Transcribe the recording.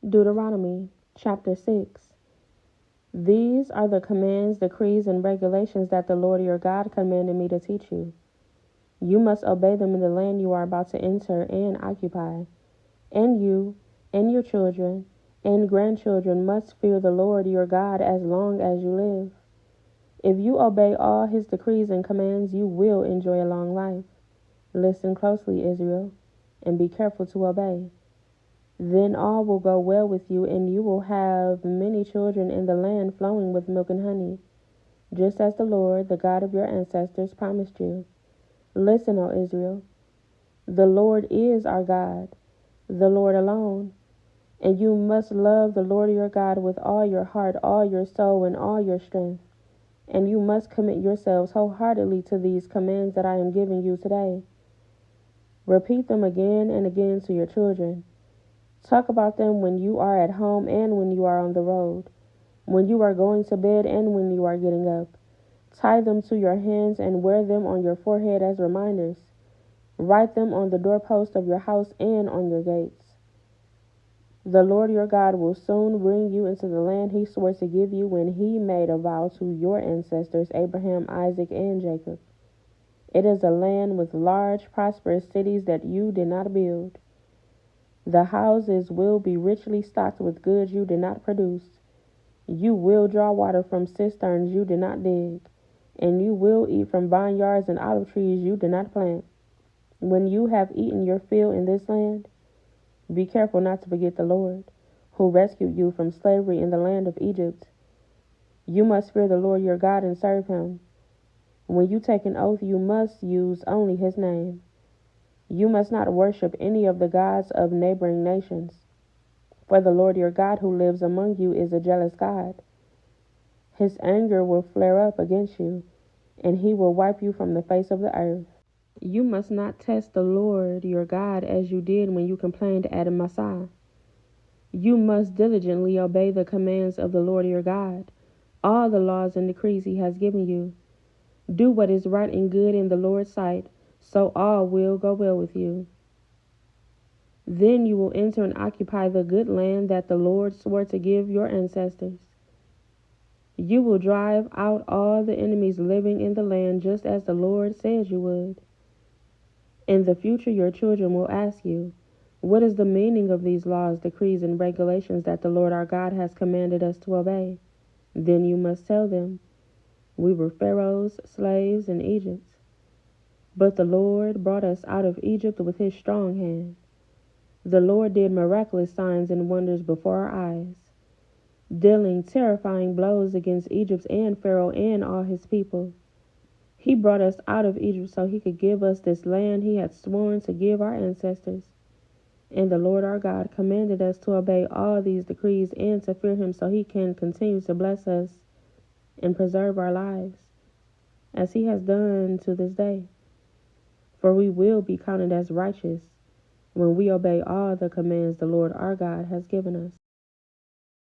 Deuteronomy chapter 6. These are the commands, decrees, and regulations that the Lord your God commanded me to teach you. You must obey them in the land you are about to enter and occupy. And you, and your children, and grandchildren must fear the Lord your God as long as you live. If you obey all his decrees and commands, you will enjoy a long life. Listen closely, Israel, and be careful to obey. Then all will go well with you, and you will have many children in the land flowing with milk and honey, just as the Lord, the God of your ancestors, promised you. Listen, O Israel. The Lord is our God, the Lord alone. And you must love the Lord your God with all your heart, all your soul, and all your strength. And you must commit yourselves wholeheartedly to these commands that I am giving you today. Repeat them again and again to your children. Talk about them when you are at home and when you are on the road, when you are going to bed and when you are getting up. Tie them to your hands and wear them on your forehead as reminders. Write them on the doorpost of your house and on your gates. The Lord your God will soon bring you into the land he swore to give you when he made a vow to your ancestors, Abraham, Isaac, and Jacob. It is a land with large, prosperous cities that you did not build. The houses will be richly stocked with goods you did not produce. You will draw water from cisterns you did not dig, and you will eat from vineyards and olive trees you did not plant. When you have eaten your fill in this land, be careful not to forget the Lord, who rescued you from slavery in the land of Egypt. You must fear the Lord your God and serve him. When you take an oath, you must use only his name. You must not worship any of the gods of neighboring nations, for the Lord your God who lives among you is a jealous God. His anger will flare up against you, and he will wipe you from the face of the earth. You must not test the Lord your God as you did when you complained at Massah. You must diligently obey the commands of the Lord your God, all the laws and decrees he has given you. Do what is right and good in the Lord's sight, so all will go well with you. Then you will enter and occupy the good land that the Lord swore to give your ancestors. You will drive out all the enemies living in the land just as the Lord said you would. In the future, your children will ask you, what is the meaning of these laws, decrees, and regulations that the Lord our God has commanded us to obey? Then you must tell them, we were Pharaoh's slaves in Egypt, but the Lord brought us out of Egypt with his strong hand. The Lord did miraculous signs and wonders before our eyes, dealing terrifying blows against Egypt and Pharaoh and all his people. He brought us out of Egypt so he could give us this land he had sworn to give our ancestors. And the Lord our God commanded us to obey all these decrees and to fear him so he can continue to bless us and preserve our lives, as he has done to this day. For we will be counted as righteous when we obey all the commands the Lord our God has given us.